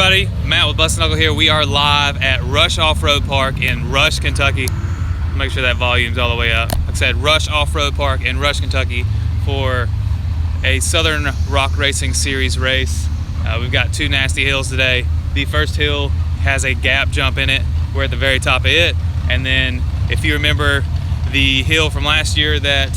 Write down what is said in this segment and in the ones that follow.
everybody, Matt with Bustin' Knuckle here. We are live at Rush Offroad Park in Rush, Kentucky. Make sure that volume's all the way up. Like I said, Rush Offroad Park in Rush, Kentucky for a Southern Rock Racing Series race. We've got two nasty hills today. The first hill has a gap jump in it. We're at the very top of it. And then if you remember the hill from last year that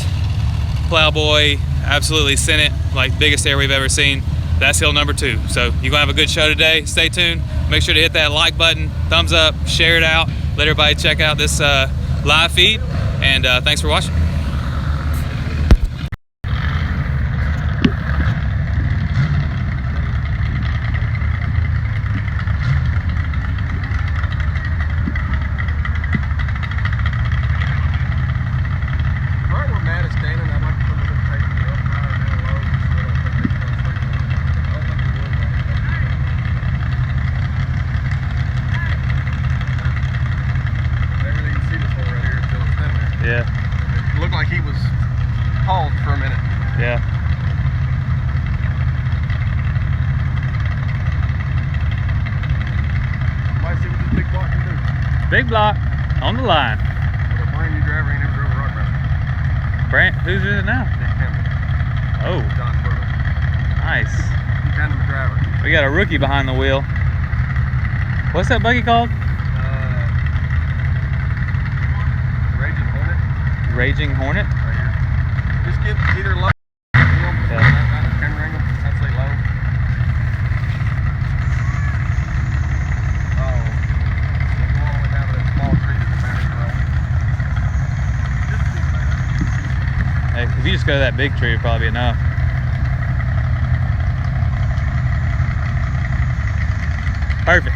Plowboy absolutely sent it, like biggest air we've ever seen, that's hill number 2. So you're gonna have a good show today. Stay tuned. Make sure to hit that like button, thumbs up, share it out. Let everybody check out this live feed. And thanks for watching. Yeah. It looked like he was hauled for a minute. Yeah. Might see what this big block can do. Big block on the line. With a brand new driver, he never drove a rock mountain. Brant, who's in it now? Oh. John's brother. Nice. He's kind of a driver. We got a rookie behind the wheel. What's that buggy called? Raging Hornet. Right here. Just get either low. I'd say low. Oh. Go all the way down to that small tree that's in there. Hey, if you just go to that big tree, it'd probably be enough. Perfect.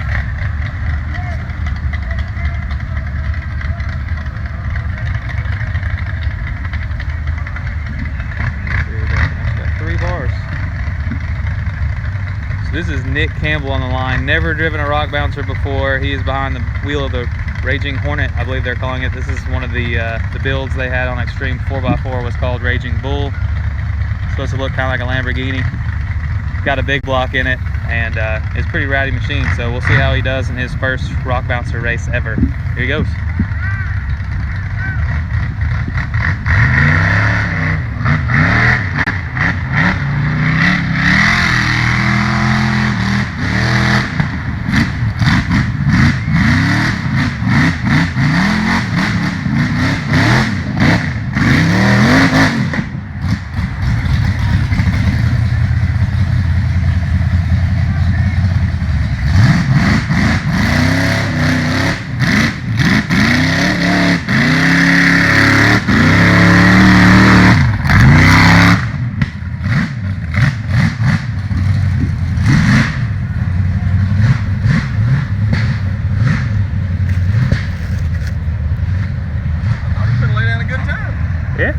This is Nick Campbell on the line. Never driven a rock bouncer before. He is behind the wheel of the Raging Hornet, I believe they're calling it. This is one of the builds they had on Extreme 4x4 was called Raging Bull. It's supposed to look kind of like a Lamborghini. Got a big block in it, and it's a pretty rowdy machine. So we'll see how he does in his first rock bouncer race ever. Here he goes. Yeah.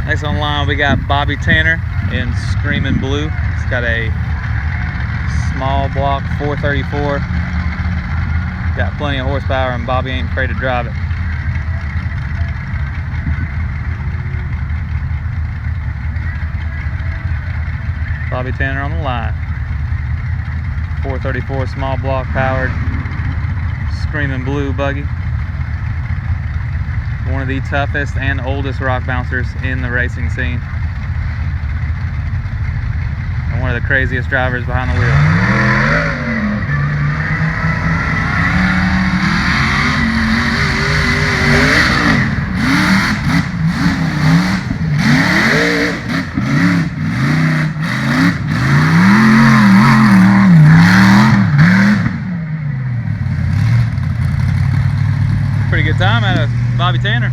Next on line we got Bobby Tanner in Screaming Blue. It's got a small block 434. Got plenty of horsepower and Bobby ain't afraid to drive it. Bobby Tanner on the line. 434 small block powered Screaming Blue buggy. One of the toughest and oldest rock bouncers in the racing scene. And one of the craziest drivers behind the wheel. Pretty good time out of Bobby Tanner.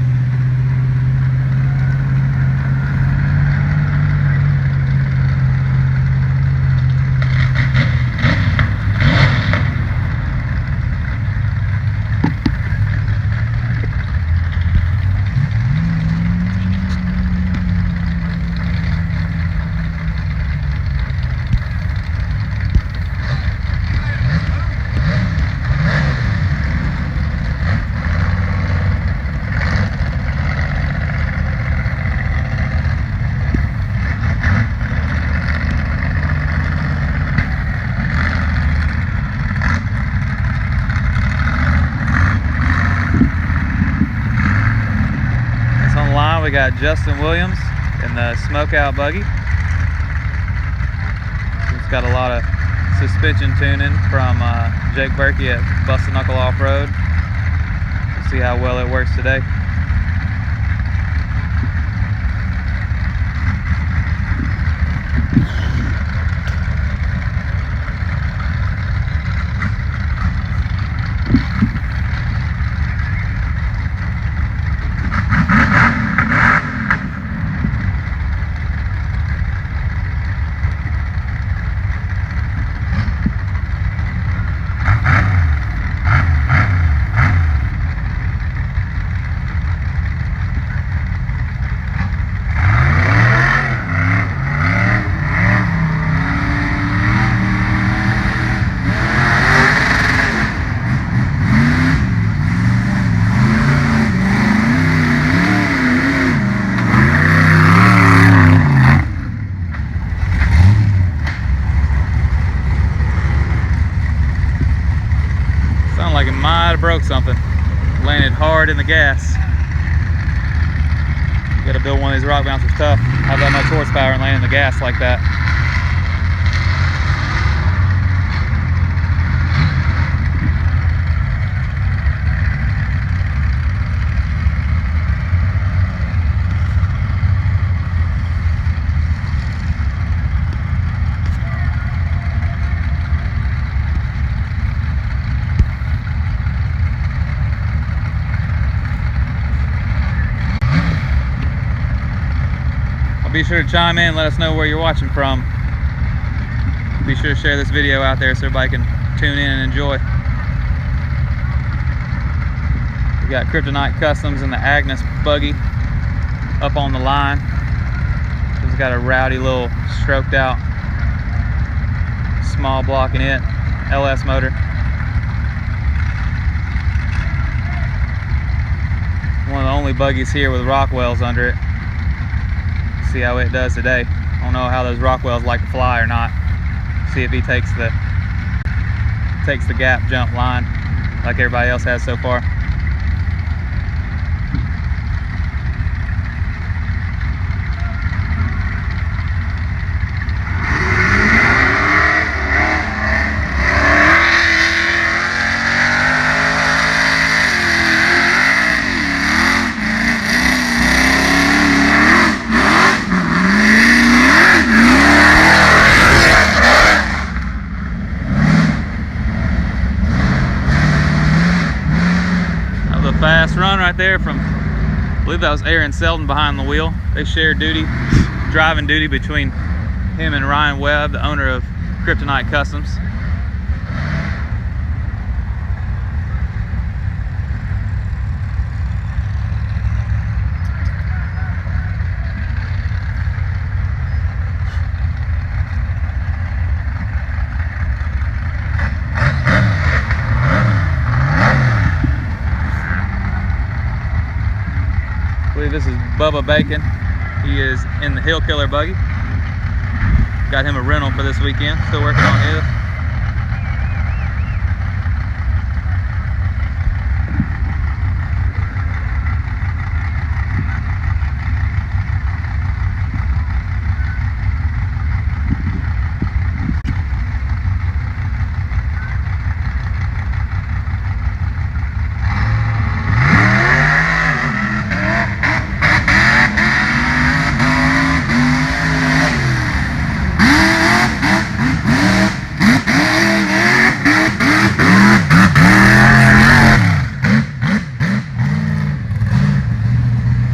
Justin Williams in the smokeout buggy. It's got a lot of suspension tuning from Jake Berkey at Busted Knuckle Off-Road. We'll see how well it works today. Sounded like it might have broke something. Landed hard in the gas. You gotta build one of these rock bouncers tough. Have that much horsepower and land in the gas like that. Be sure to chime in, let us know where you're watching from. Be sure to share this video out there so everybody can tune in and enjoy. We got Kryptonite Customs and the Agnes buggy up on the line. It's got a rowdy little stroked out small block in it, LS motor. One of the only buggies here with Rockwells under it. See how it does today. I don't know how those Rockwells like to fly or not. See if he takes the gap jump line like everybody else has so far. Fast run right there from, I believe that was Aaron Selden behind the wheel. They share duty, driving duty between him and Ryan Webb, the owner of Kryptonite Customs. This is Bubba Bacon. He is in the Hill Killer buggy. Got him a rental for this weekend. Still working on his.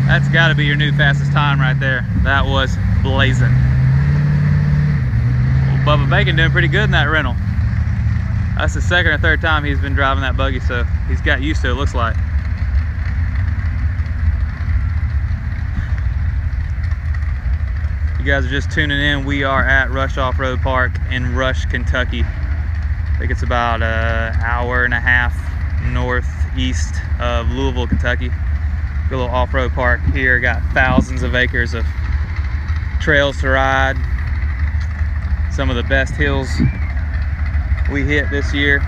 That's got to be your new fastest time right there. That was blazing. Well, Bubba Bacon doing pretty good in that rental. That's the second or third time he's been driving that buggy, so he's got used to it, looks like. You guys are just tuning in. We are at Rush Offroad Park in Rush, Kentucky. I think it's about an hour and a half northeast of Louisville, Kentucky. Good little off-road park here. Got thousands of acres of trails to ride. Some of the best hills we hit this year.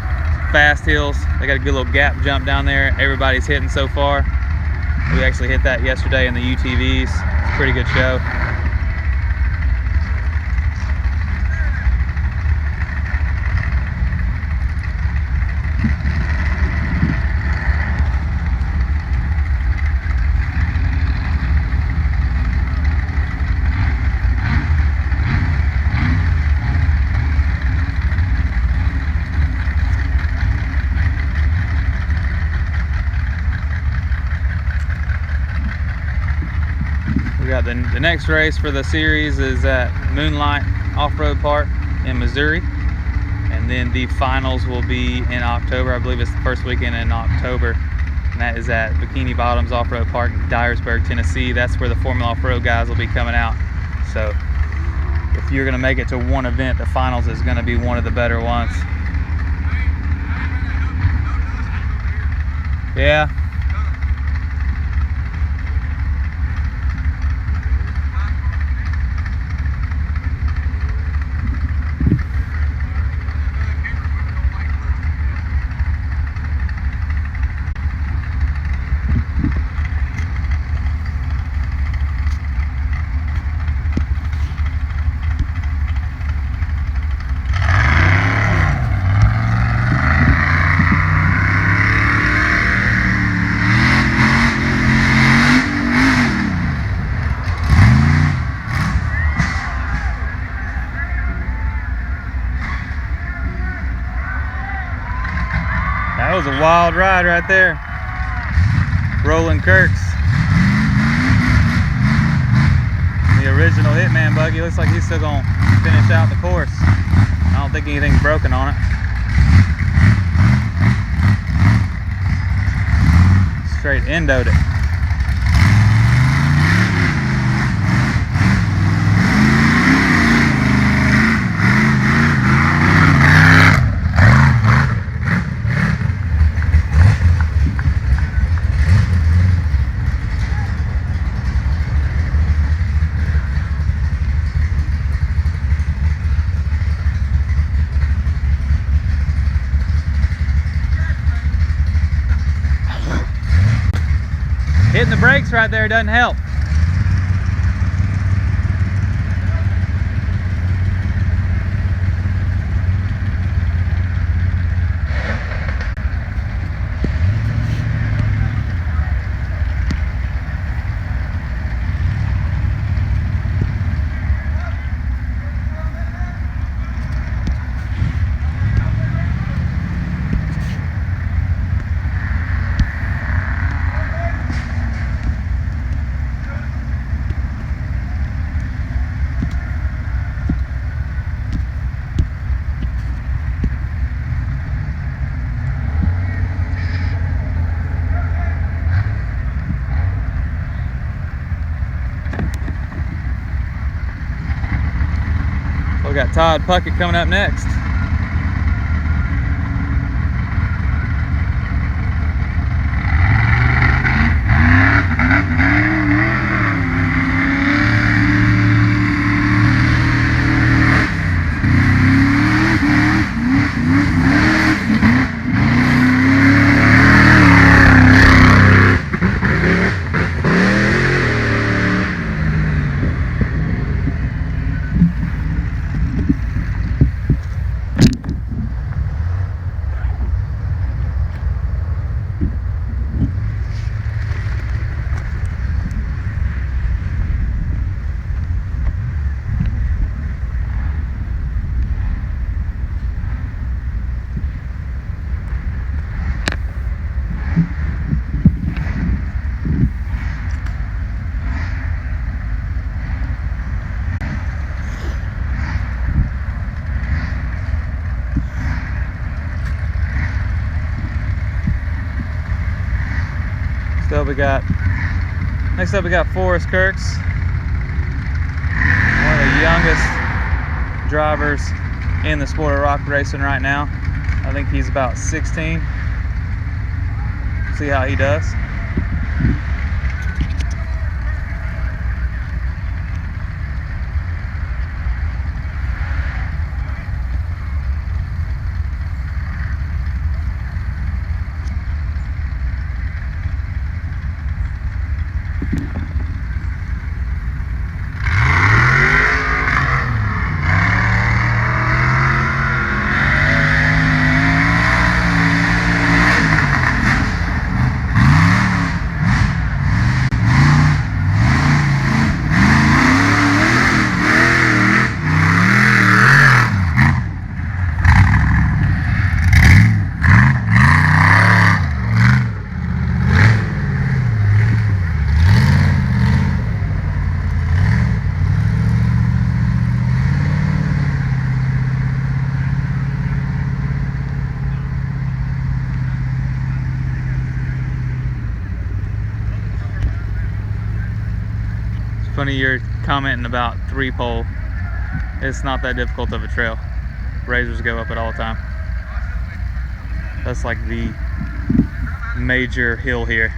Fast hills. They got a good little gap jump down there. Everybody's hitting so far. We actually hit that yesterday in the UTVs. It's a pretty good show. We got the next race for the series is at Moonlight Off-Road Park in Missouri, and then the finals will be in October. I believe it's the first weekend in October, and that is at Bikini Bottoms Off-Road Park in Dyersburg, Tennessee. That's where the Formula Off-Road guys will be coming out. So if you're gonna make it to one event, the finals is gonna be one of the better ones. Yeah. That was a wild ride right there. Rolling Kirks. The original Hitman buggy. Looks like he's still gonna finish out the course. I don't think anything's broken on it. Straight endoed it. Hitting the brakes right there doesn't help. We got Todd Puckett coming up next. Next up we got Forrest Kirks, one of the youngest drivers in the sport of rock racing right now. I think he's about 16. See how he does. Funny you're commenting about 3-pole. It's not that difficult of a trail. Razors go up it all the time. That's like the major hill here.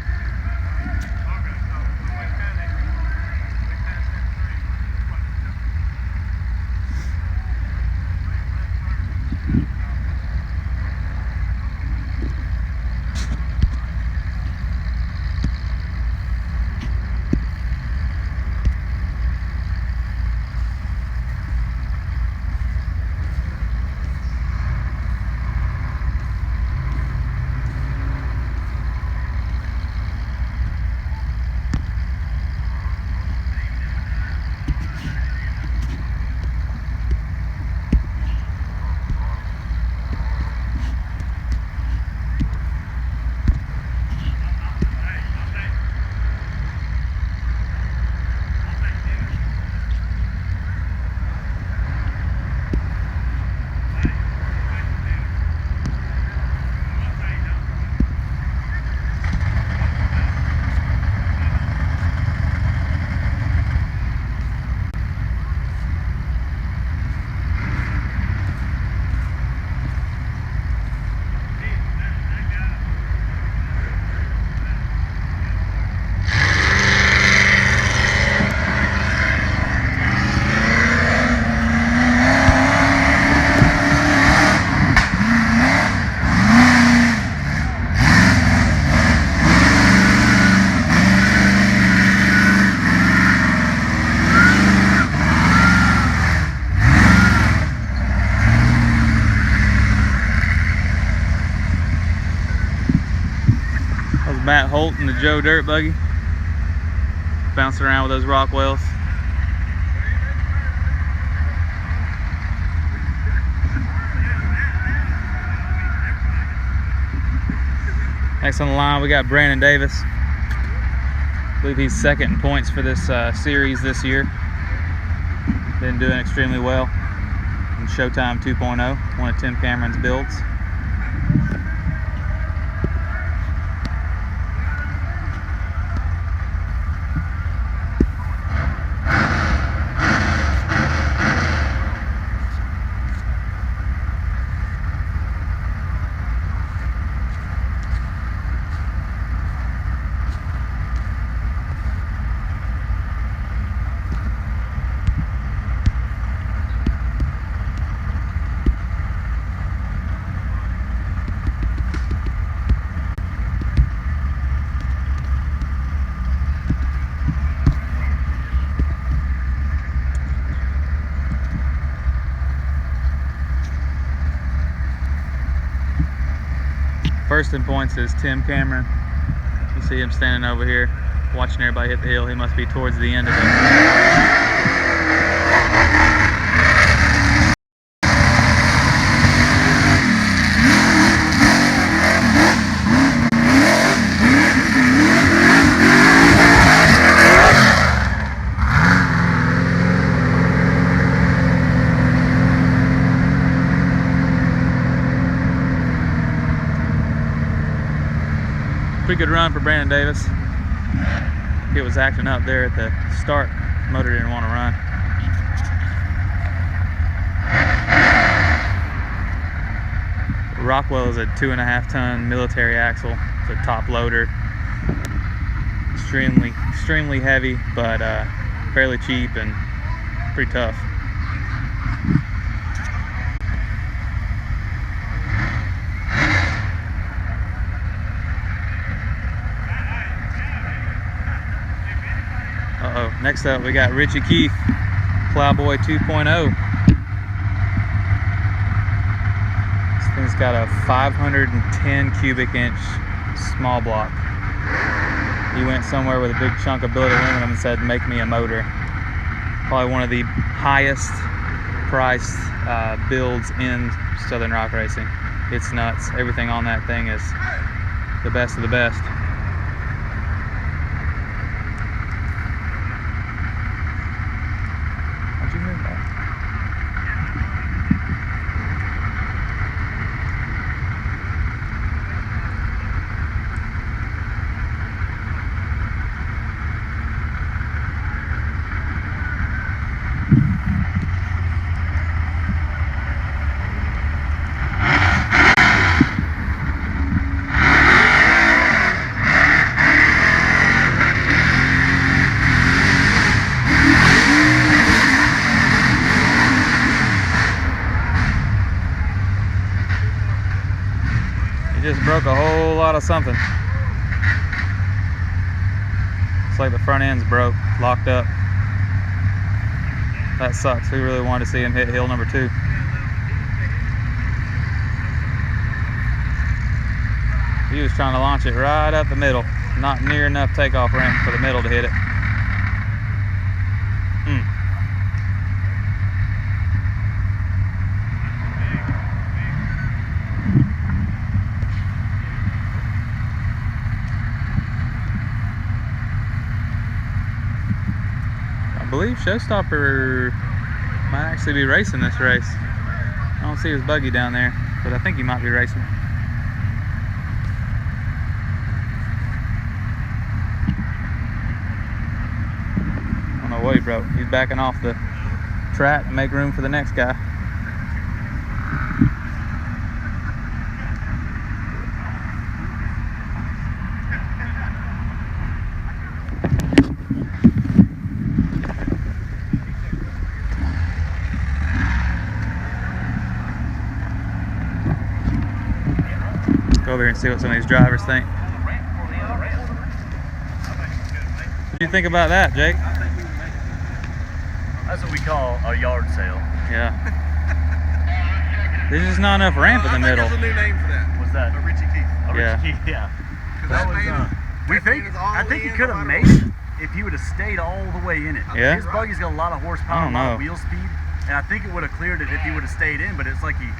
Matt Holt and the Joe Dirt Buggy bouncing around with those Rockwells. Next on the line we got Brandon Davis. I believe he's second in points for this series this year. Been doing extremely well in Showdown 2.0, one of Tim Cameron's builds. First in points is Tim Cameron. You see him standing over here watching everybody hit the hill. He must be towards the end of it. Pretty good run for Brandon Davis. It was acting up there at the start. Motor didn't want to run. Rockwell is a 2.5-ton military axle. It's a top loader. Extremely heavy, but fairly cheap and pretty tough. Next up, we got Richie Keefe, Plowboy 2.0. This thing's got a 510 cubic inch small block. He went somewhere with a big chunk of billet aluminum and said, "Make me a motor." Probably one of the highest priced builds in Southern Rock Racing. It's nuts. Everything on that thing is the best of the best. broke a whole lot of something. Looks like the front end's broke, locked up. That sucks. We really wanted to see him hit hill number 2. He was trying to launch it right up the middle. Not near enough takeoff ramp for the middle to hit it. I believe Showstopper might actually be racing this race. I don't see his buggy down there, but I think he might be racing. I don't know what he broke. He's backing off the track to make room for the next guy. Go over here and see what some of these drivers think. What do you think about that, Jake? That's what we call a yard sale. Yeah. There's just not enough ramp in the middle. There's a new name for that. What's that? A Richie Keith. Yeah. Yeah. That was, I think he could have made it if he would have stayed all the way in it. Yeah? His buggy's got a lot of horsepower, a lot of wheel speed, and I think it would have cleared it if he would have stayed in, but it's like he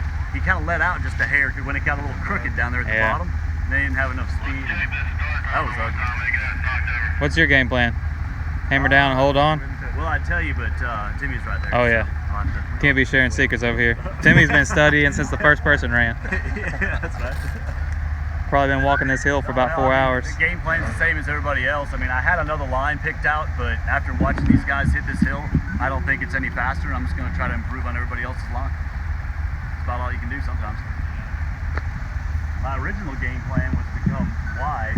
kind of let out just a hair when it got a little crooked down there at the bottom. And they didn't have enough speed. That was ugly. What's your game plan? Hammer down and hold on? Well, I'd tell you, but Timmy's right there. Oh, yeah. Can't be sharing secrets over here. Timmy's been studying since the first person ran. Yeah, that's right. Probably been walking this hill for about 4 hours. The game plan's the same as everybody else. I mean, I had another line picked out, but after watching these guys hit this hill, I don't think it's any faster, and I'm just going to try to improve on everybody else's line. That's about all you can do sometimes. My original game plan was to come wide,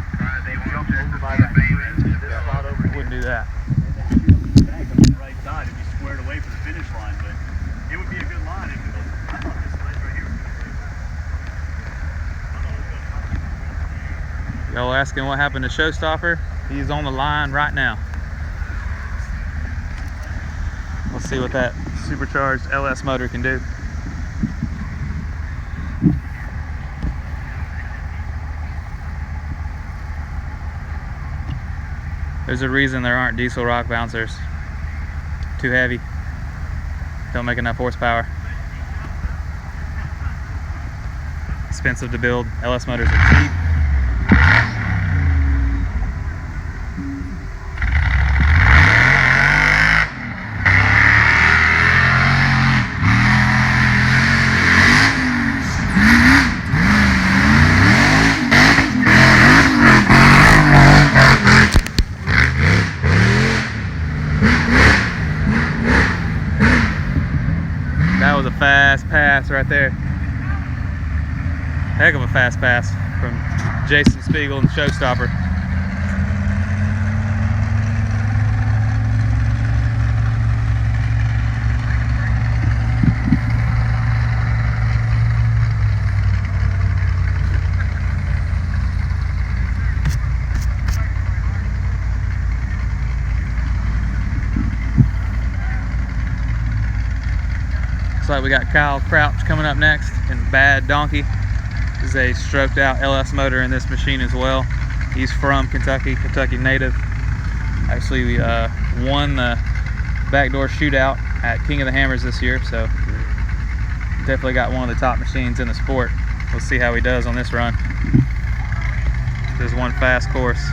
jump over by that tree, this spot over here. Wouldn't do that. And then shoot back up the right side and be squared away for the finish line, but it would be a good line if it was. I thought this ledge right here was pretty good. Y'all asking what happened to Showstopper? He's on the line right now. We'll see what that supercharged LS motor can do. There's a reason there aren't diesel rock bouncers. Too heavy. Don't make enough horsepower. Expensive to build. LS motors are cheap. That was a fast pass right there. Heck of a fast pass from Jason Spiegel and Showstopper. Looks like we got Kyle Crouch coming up next in Bad Donkey. This is a stroked out LS motor in this machine as well. He's from Kentucky, Kentucky native. Actually, we won the backdoor shootout at King of the Hammers this year, so definitely got one of the top machines in the sport. We'll see how he does on this run. There's one fast course.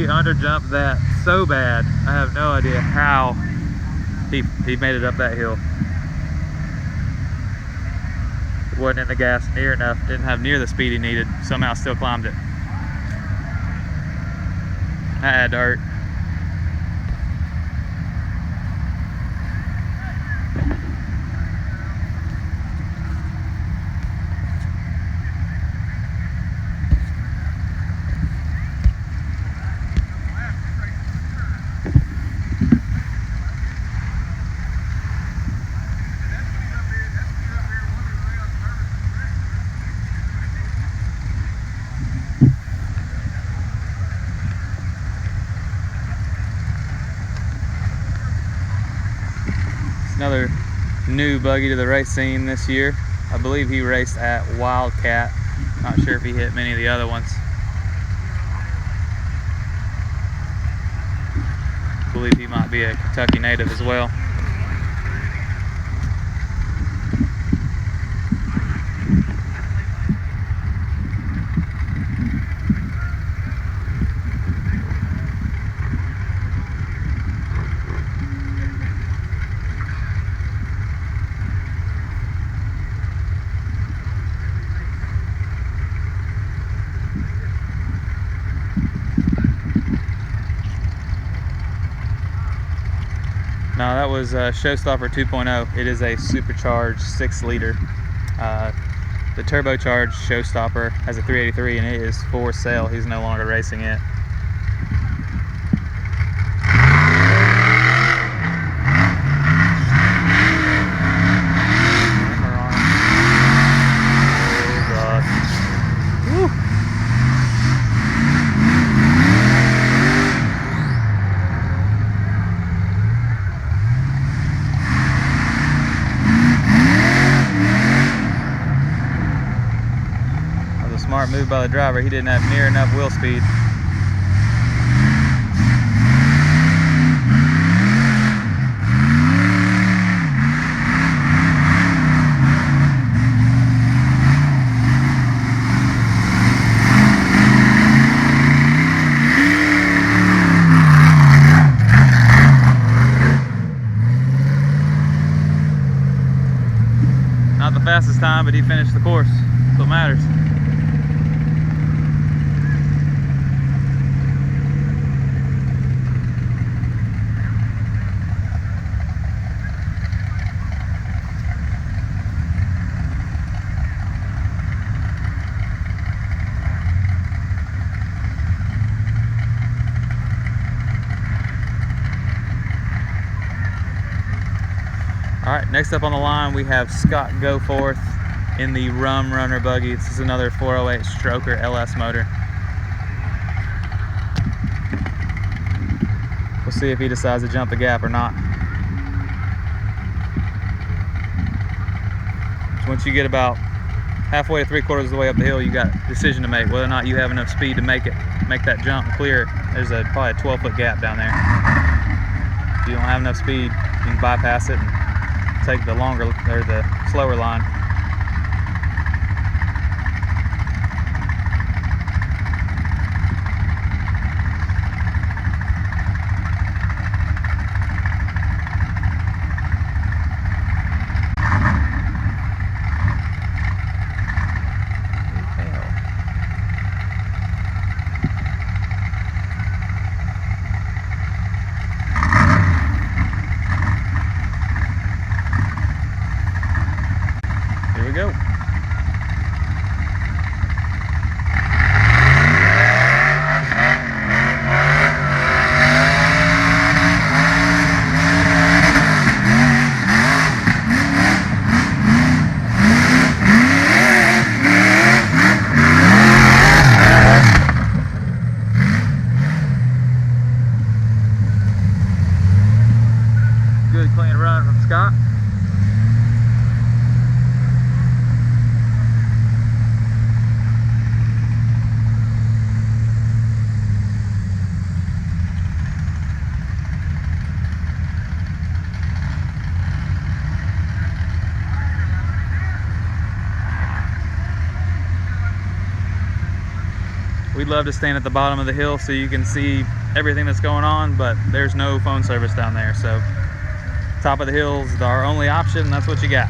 underjumped that so bad. I have no idea how he made it up that hill. Wasn't in the gas near enough, didn't have near the speed he needed, somehow still climbed it. That had to hurt. Another new buggy to the race scene this year. I believe he raced at Wildcat. Not sure if he hit many of the other ones. I believe he might be a Kentucky native as well. No, that was Showstopper 2.0. It is a supercharged 6-liter. The turbocharged Showstopper has a 383 and it is for sale. He's no longer racing it. Oh God. Woo. Smart move by the driver. He didn't have near enough wheel speed. Not the fastest time, but he finished the course. That's what matters. Alright, next up on the line we have Scott Goforth in the Rum Runner buggy. This is another 408 stroker LS motor. We'll see if he decides to jump the gap or not. Once you get about halfway to 3/4 of the way up the hill, you got a decision to make whether or not you have enough speed to make that jump and clear it. There's probably a 12-foot gap down there. If you don't have enough speed, you can bypass it and take the longer or the slower line. We'd love to stand at the bottom of the hill so you can see everything that's going on, but there's no phone service down there. So top of the hill is our only option. That's what you got.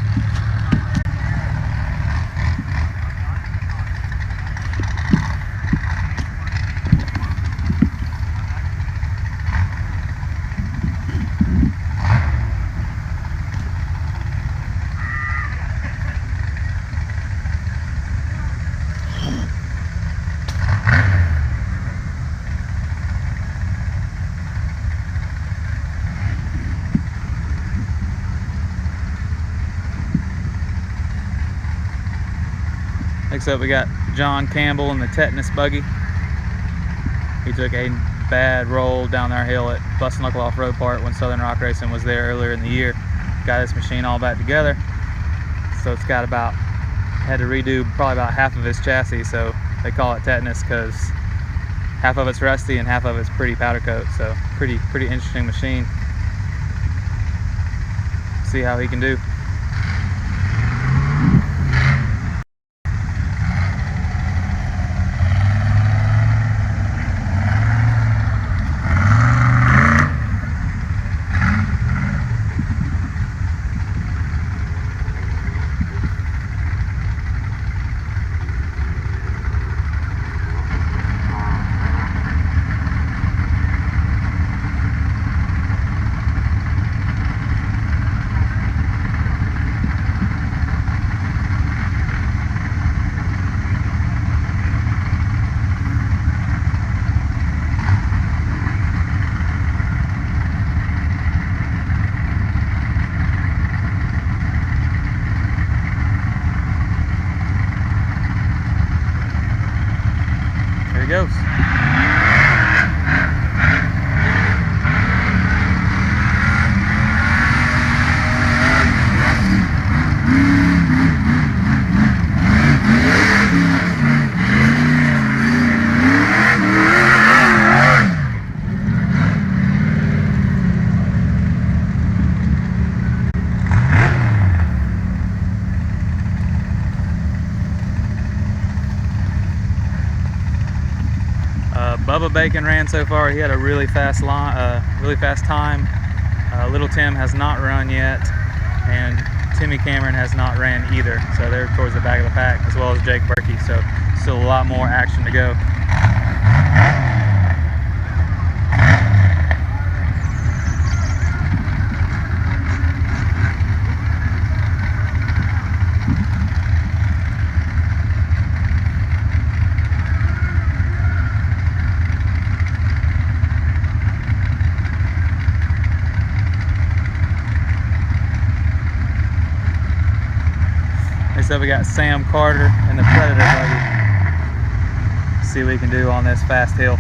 Next up, we got John Campbell in the tetanus buggy. He took a bad roll down our hill at Knuckle Off-Road Park when Southern Rock Racing was there earlier in the year. Got this machine all back together. So it's got had to redo probably about half of his chassis. So they call it tetanus because half of it's rusty and half of it's pretty powder coat. So pretty interesting machine. See how he can do. Goes. Bubba Bacon ran so far. He had a really fast time. Little Tim has not run yet, and Timmy Cameron has not ran either. So they're towards the back of the pack, as well as Jake Berkey. So still a lot more action to go. Next up, we got Sam Carter in the Predator buggy. See what we can do on this fast hill.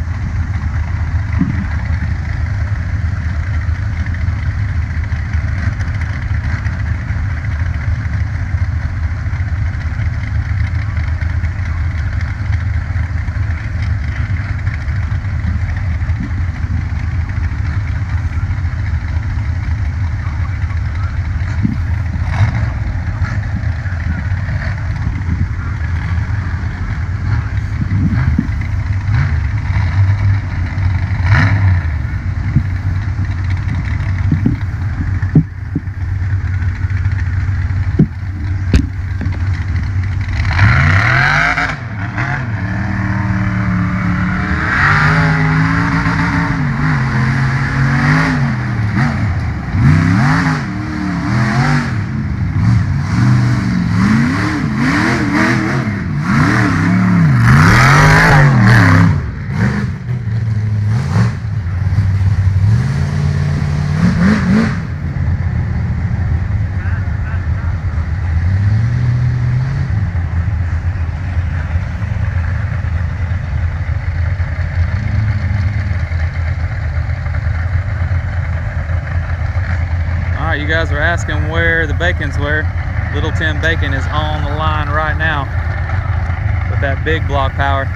You guys were asking where the Bacons were. Little Tim Bacon is on the line right now with that big block power.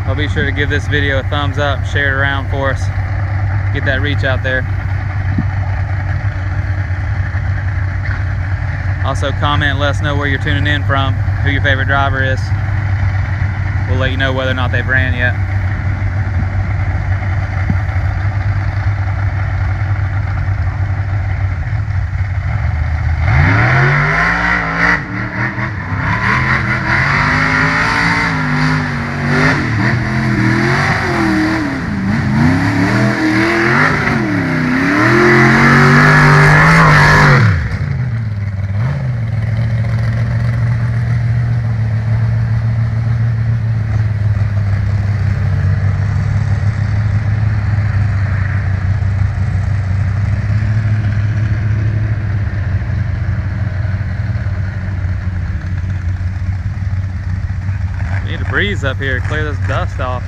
I'll be sure to give this video a thumbs up, share it around for us, get that reach out there. Also comment and let us know where you're tuning in from, who your favorite driver is. We'll let you know whether or not they've ran yet. Need a breeze up here to clear this dust off.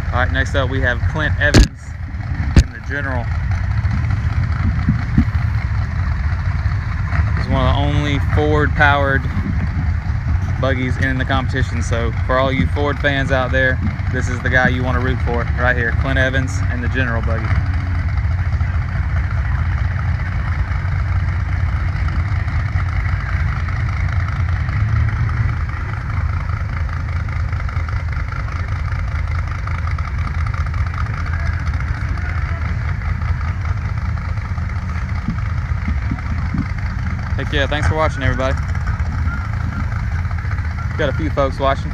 All right, next up we have Clint Evans in the General. He's one of the only Ford-powered buggies in the competition. So for all you Ford fans out there, this is the guy you want to root for right here, Clint Evans and the General buggy. Heck yeah, thanks for watching, everybody. Got a few folks watching.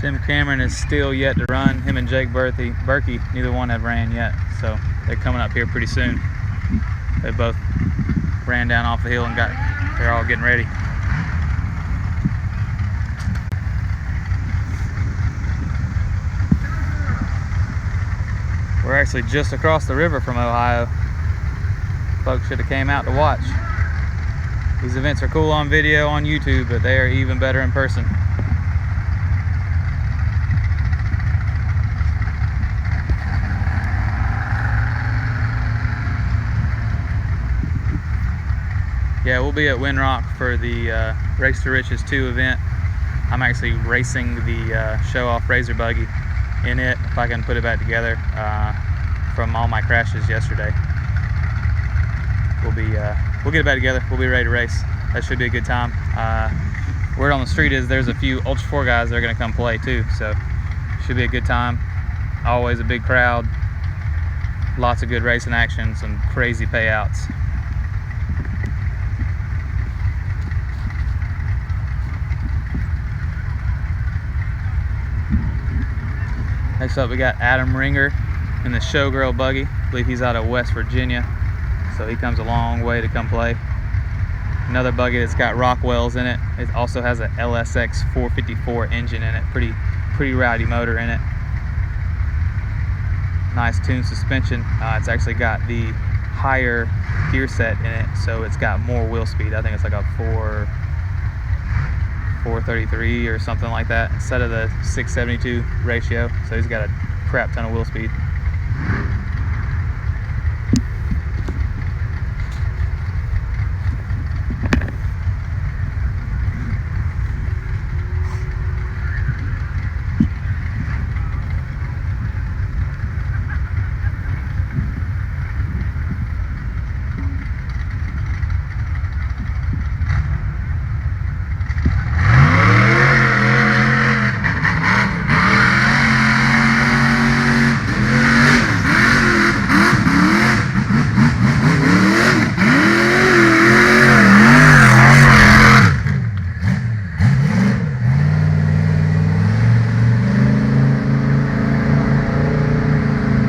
Tim Cameron is still yet to run. Him and Jake Berkey, neither one have ran yet, so they're coming up here pretty soon. They both ran down off the hill and they're all getting ready. We're actually just across the river from Ohio. Folks should have came out to watch. These events are cool on video on YouTube, but they are even better in person. Yeah, we'll be at Windrock for the Race to Riches 2 event. I'm actually racing the show-off Razor buggy in it, if I can put it back together from all my crashes yesterday. We'll get it back together. We'll be ready to race. That should be a good time. Word on the street is there's a few Ultra 4 guys that are going to come play too, so should be a good time. Always a big crowd, lots of good racing action, some crazy payouts. Next up, we got Adam Ringer in the Showgirl buggy. I believe he's out of West Virginia, so he comes a long way to come play. Another buggy that's got Rockwells in it. It also has a LSX 454 engine in it. Pretty rowdy motor in it. Nice tuned suspension. It's actually got the higher gear set in it, so it's got more wheel speed. I think it's like a 433 or something like that instead of the 672 ratio. So he's got a crap ton of wheel speed.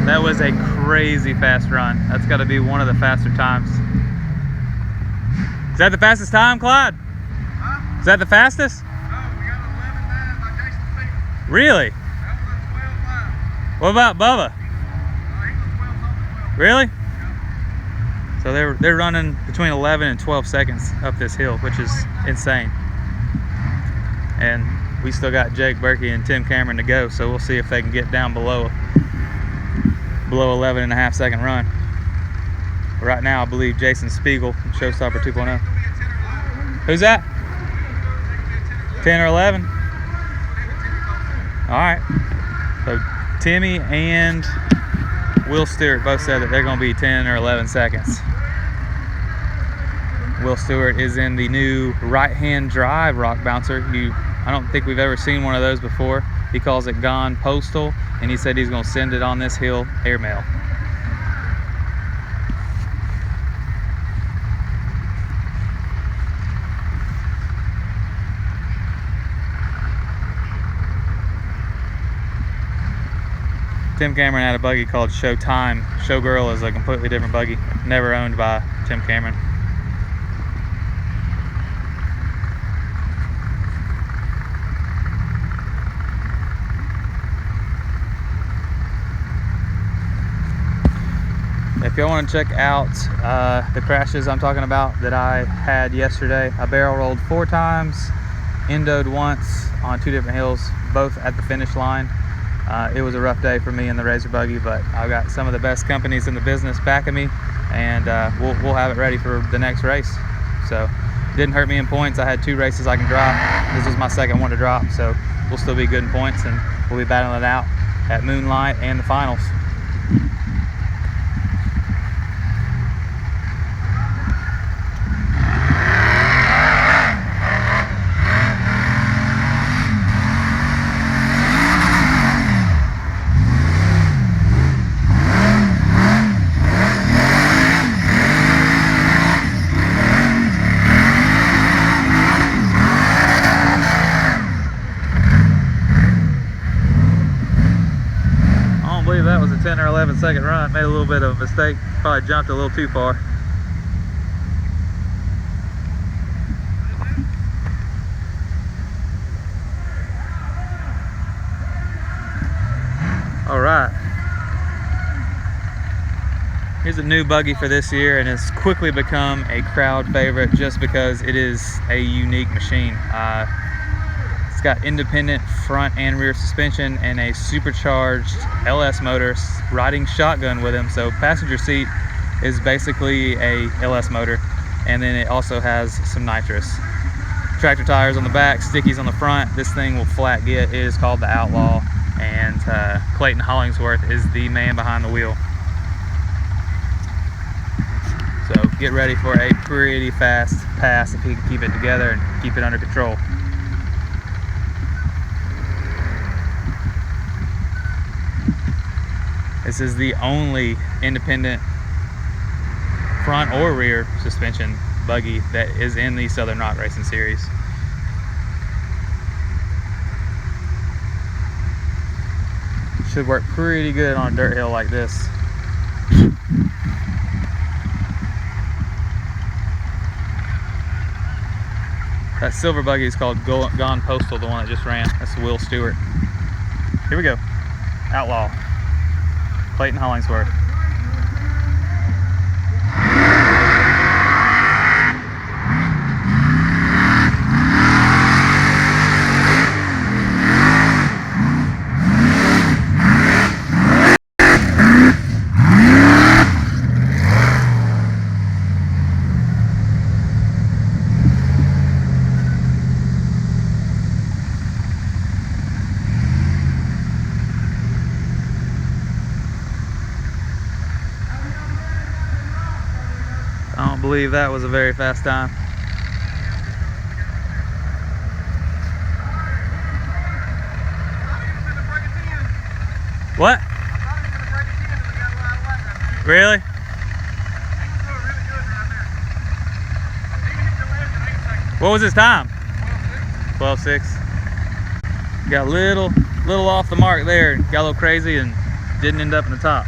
That was a crazy fast run. That's got to be one of the faster times. Is that the fastest time, Clyde? Huh? Is that the fastest? No, we got 11.9 by Jason Feet. Really? That was a 12.5. What about Bubba? He was 12 something 12. Really? Yeah. So they're running between 11 and 12 seconds up this hill, which is insane. And we still got Jake Berkey and Tim Cameron to go, so we'll see if they can get down below 11.5 second run. Right now, I believe Jason Spiegel from Showstopper 2.0. Who's that? 10 or 11? All right. So Timmy and Will Stewart both said that they're going to be 10 or 11 seconds. Will Stewart is in the new right-hand drive rock bouncer. I don't think we've ever seen one of those before. He calls it Gone Postal, and he said he's going to send it on this hill airmail. Tim Cameron had a buggy called Showtime. Showgirl is a completely different buggy, never owned by Tim Cameron. If y'all want to check out the crashes I'm talking about that I had yesterday, I barrel rolled 4 times, endoed once on 2 different hills, both at the finish line. It was a rough day for me in the Razor buggy, but I've got some of the best companies in the business backing me, and we'll have it ready for the next race. So didn't hurt me in points. I had 2 races I can drop. This was my second one to drop, so we'll still be good in points, and we'll be battling it out at Moonlight and the finals. That was a 10 or 11 second run. Made a little bit of a mistake. Probably jumped a little too far. All right. Here's a new buggy for this year, and it's quickly become a crowd favorite just because it is a unique machine. It's got independent front and rear suspension and a supercharged LS motor riding shotgun with him. So passenger seat is basically a LS motor, and then it also has some nitrous. Tractor tires on the back, stickies on the front. This thing will flat get. It is called the Outlaw, and Clayton Hollingsworth is the man behind the wheel. So get ready for a pretty fast pass if he can keep it together and keep it under control. This is the only independent front or rear suspension buggy that is in the Southern Rock Racing Series. Should work pretty good on a dirt hill like this. That silver buggy is called Gone Postal, the one that just ran. That's Will Stewart. Here we go. Outlaw. Clayton Hollingsworth. don't believe that was a very fast time. What? Really? What was his time? 12.6. Got a little off the mark there. Got a little crazy and didn't end up in the top.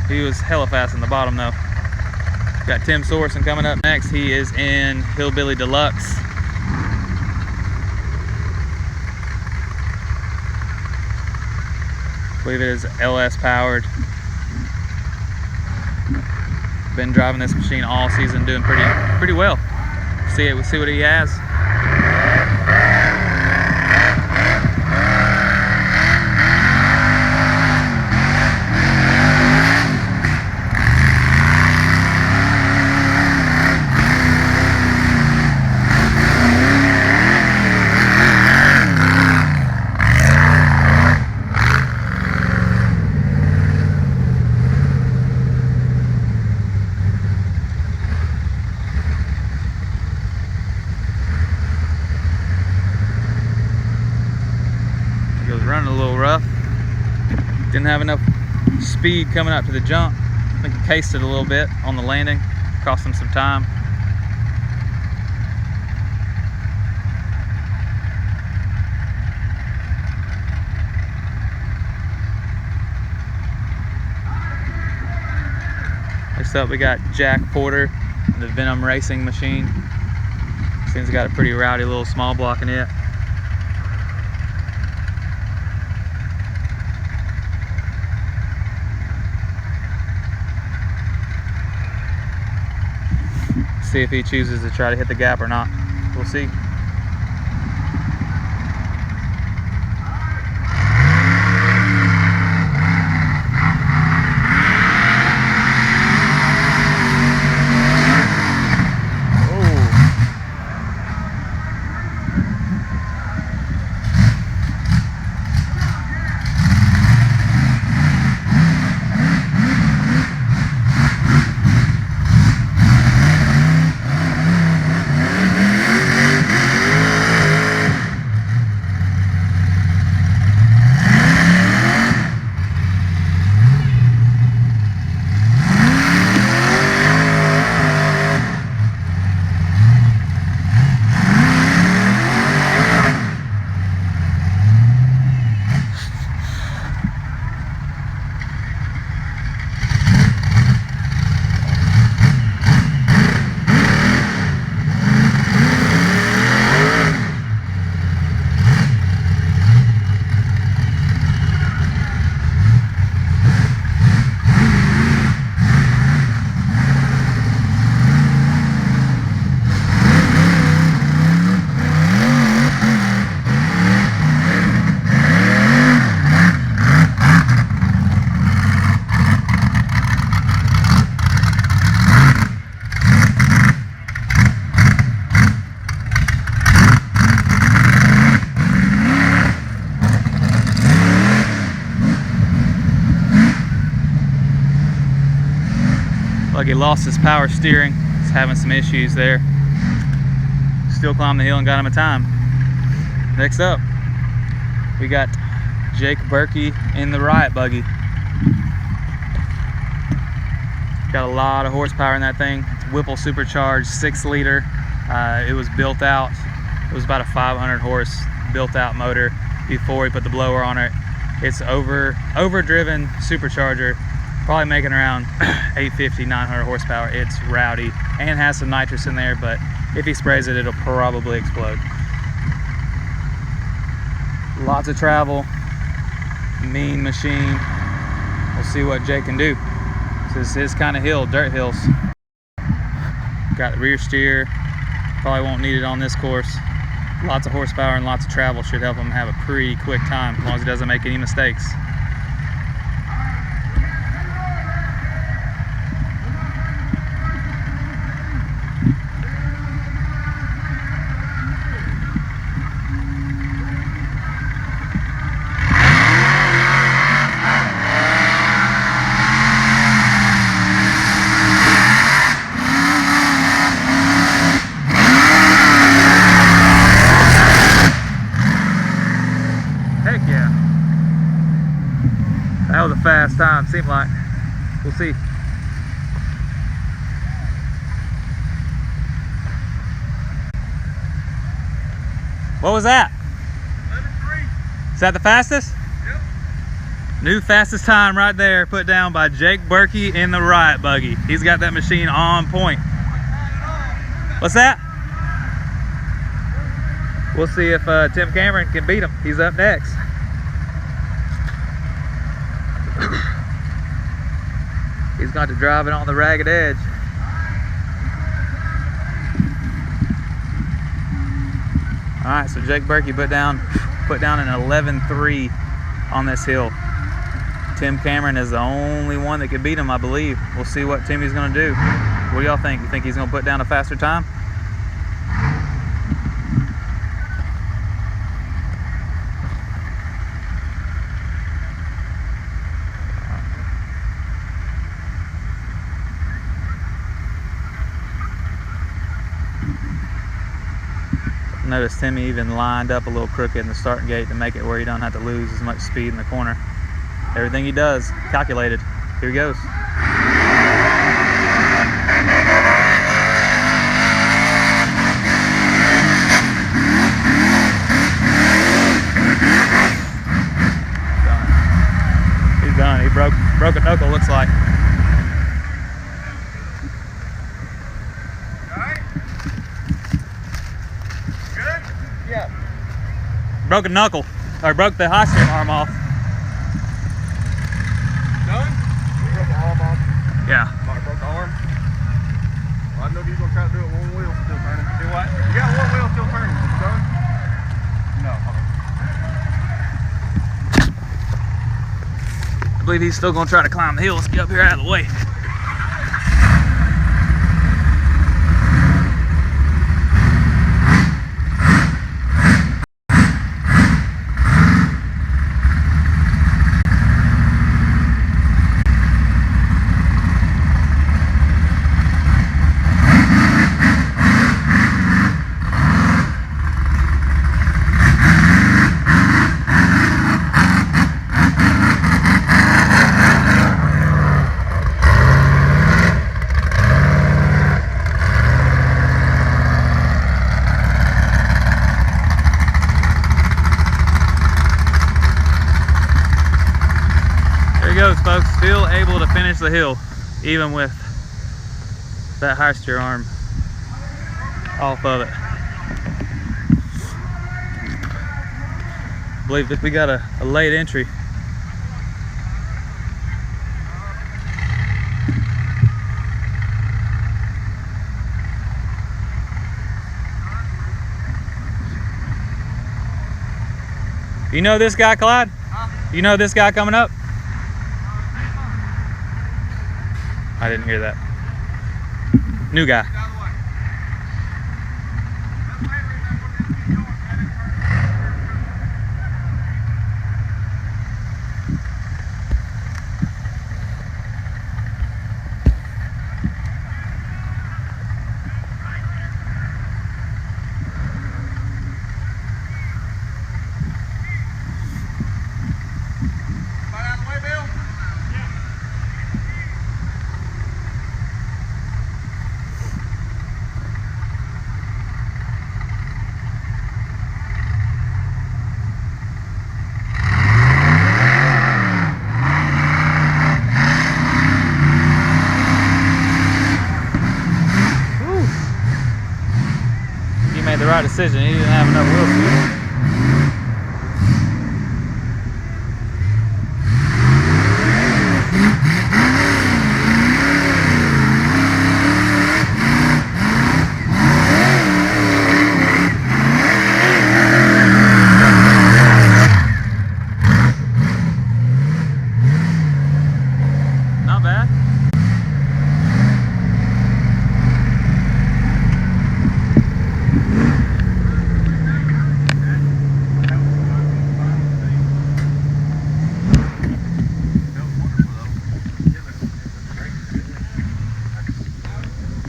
He was hella fast in the bottom though. Got Tim Sorensen coming up next. He is in Hillbilly Deluxe. I believe it is LS powered. Been driving this machine all season, doing pretty well. We'll see what he has. Running a little rough. Didn't have enough speed coming up to the jump. I think he cased it a little bit on the landing. Cost him some time. Next up we got Jack Porter, the Venom Racing machine. Seems got a pretty rowdy little small block in it. See if he chooses to try to hit the gap or not. We'll see. Like he lost his power steering. He's having some issues there. Still climbed the hill and got him a time. Next up, we got Jake Berkey in the Riot Buggy. Got a lot of horsepower in that thing. It's Whipple supercharged 6-liter. It was built out. It was about a 500 horse built out motor before we put the blower on it. It's overdriven supercharger. Probably making around 850, 900 horsepower. It's rowdy and has some nitrous in there, but if he sprays it, it'll probably explode. Lots of travel, mean machine. We'll see what Jake can do. This is his kind of hill, dirt hills. Got the rear steer. Probably won't need it on this course. Lots of horsepower and lots of travel should help him have a pretty quick time as long as he doesn't make any mistakes. fast time, seemed like. We'll see. What was that? 11.3. Is that the fastest? Yep. New fastest time right there, put down by Jake Berkey in the Riot Buggy. He's got that machine on point. What's that? We'll see if Tim Cameron can beat him. He's up next. He's got to drive it on the ragged edge. All right, so Jake Berkey put down an 11.3 on this hill. Tim Cameron is the only one that could beat him, I believe. We'll see what Timmy's gonna do. What do y'all think? You think he's gonna put down a faster time? Notice Timmy even lined up a little crooked in the starting gate to make it where he don't have to lose as much speed in the corner. Everything he does, calculated. Here he goes. Done. He's done. He broke a knuckle, looks like. Broke a knuckle, or broke the high steering arm off. Done? Broke the arm off. Yeah. Mark broke the arm. Well, I know you're gonna try to do it one wheel still turning. Do what? You got one wheel still turning. Is it done? No. I believe he's still gonna try to climb the hill. Let's get up here out of the way. Goes, folks, still able to finish the hill even with that high steer arm off of it. I believe that we got a late entry. You know this guy, Clyde? You know this guy coming up? I didn't hear that. New guy. Made the right decision. He didn't have enough wheel speed. Not bad.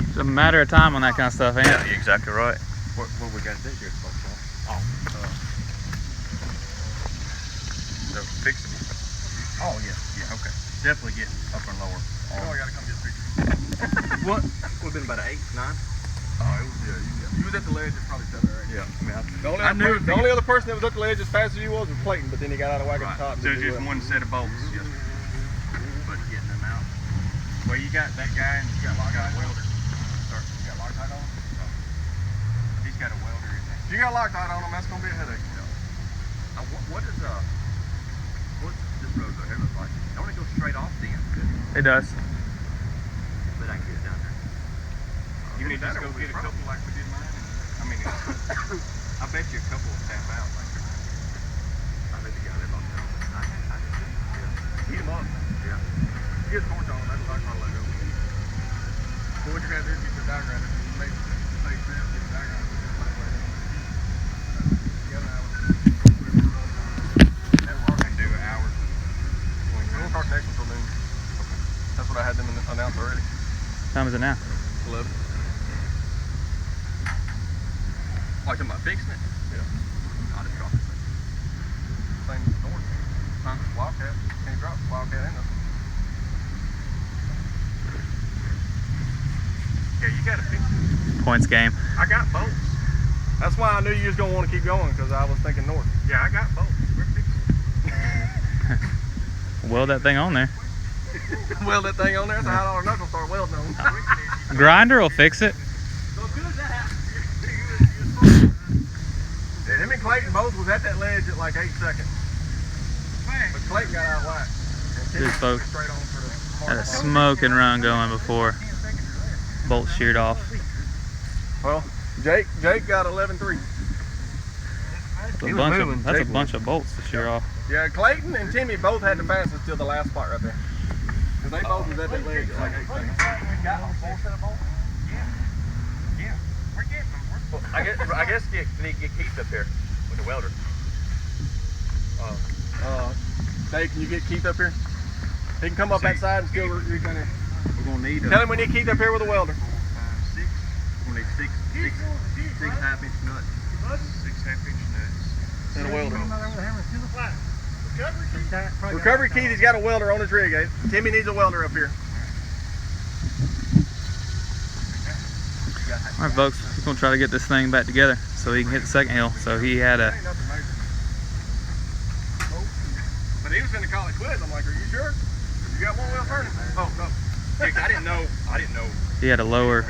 It's a matter of time on that kind of stuff, ain't it? Yeah, you're exactly right. What we got to do here? Oh, they're fixing it. Oh, yeah, okay. Definitely getting upper and lower. You know I gotta come get a picture. What? Would have been about 8, 9. Oh, it was, yeah. You was at the ledge, it's probably 7 or 8. Yeah. I mean, The only other person that was at the ledge as fast as you was Clayton, but then he got out of whack at the top. So it's just one set of bolts. But getting them out. Well, you got that guy and you got Loctite welder. You got Loctite on him? He's got a welder in there. If you got Loctite on him, that's gonna be a headache. What's this road right here look like? Don't it go straight off the end? It does. But I can get it down there. You need to just go get a couple like we did mine. I mean, I bet you a couple will tap out like that. I bet the guy live on the hill. I can heat them up. Yeah. Get the torch on, that's what I call it. So what you gotta do is get your diagram. You make sense, get the diagram. That's what I had them announce already. What time is it now? 11. Like about fixing it? Yeah. I just dropped it. Same as north. Huh? Wildcat. Can't drop Wildcat in them. Yeah, you gotta fix it. Points game. I got bolts. That's why I knew you was gonna want to keep going, because I was thinking north. Yeah, I got bolts. We're fixing. Weld that thing on there. Weld that thing on there, so how our knuckle start welding on. Grinder will fix it. Yeah, him and Clayton both was at that ledge at like 8 seconds. But Clayton got out of whack. Good folks. Straight on for the Had a smoke and run going before bolt sheared off. Well, Jake got 11.3. That's a bunch of bolts to shear off. Yeah, Clayton and Timmy both had the fastest till the last spot right there. Because they both was at that ledge at like 8 seconds. We got a full set of bolts? Yeah. We're getting them. Well, I guess you need to get Keith up here with the welder. Dave, can you get Keith up here? He can come up that side and still reach in here. We're going to need Tell him we need Keith up here with a welder. 6. We're going to need 6 half-inch nuts. 6 half-inch nuts. And a welder. Recovery Keith, he's got a welder on his rig. Timmy needs a welder up here. Alright folks, he's going to try to get this thing back together so he can hit the second hill. So he had a... But he was going to call it quits. I'm like, are you sure? You got one wheel turning? Oh, no. I didn't know. He had a lower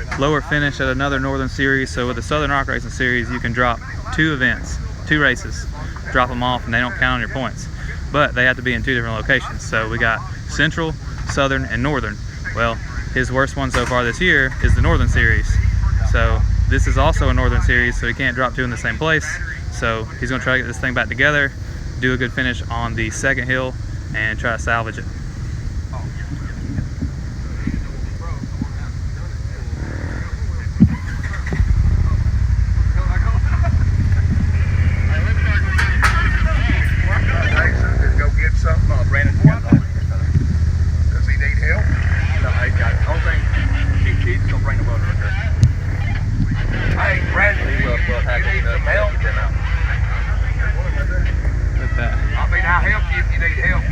finish at another Northern Series. So with the Southern Rock Racing Series, you can drop 2 events, 2 races, drop them off, and they don't count on your points. But they have to be in 2 different locations. So we got Central, Southern, and Northern. Well, his worst one so far this year is the Northern Series. So this is also a Northern Series, so he can't drop 2 in the same place. So he's going to try to get this thing back together, do a good finish on the second hill, and try to salvage it.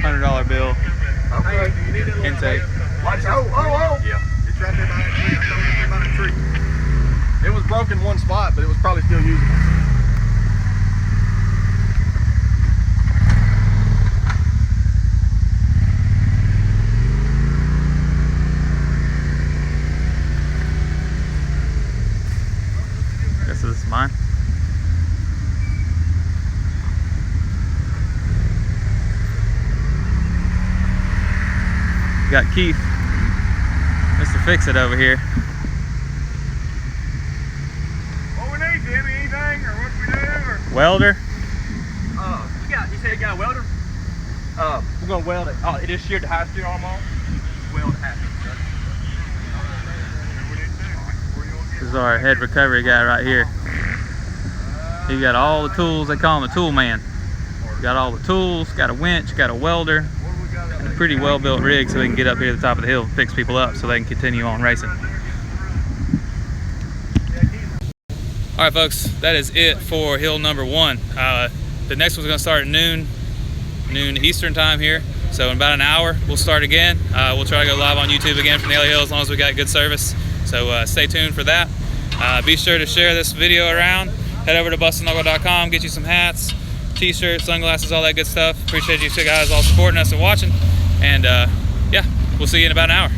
$100 bill. Okay. Intake. Watch out. Oh. Yeah. It's right there by a tree. It was broken one spot, but it was probably still usable. This is mine. Got Keith, Mr. Fix It over here. What we need, Jimmy? Anything, or what we do, or? Welder. You said you got a welder? We're gonna weld it. Oh, it is sheared the high steer arm off? Weld half inch. This is our head recovery guy right here. He got all the tools. They call him the tool man. Got all the tools, got a winch, got a welder. A pretty well built rig so they can get up here at the top of the hill and fix people up so they can continue on racing. Alright folks, that is it for hill number 1. The next one's going to start at noon Eastern time here. So in about an hour, we'll start again. We'll try to go live on YouTube again from the Ellie Hill as long as we got good service. So stay tuned for that. Be sure to share this video around. Head over to bustedknuckle.com, get you some hats, t-shirts, sunglasses, all that good stuff. Appreciate you guys all supporting us and watching. And yeah, we'll see you in about an hour.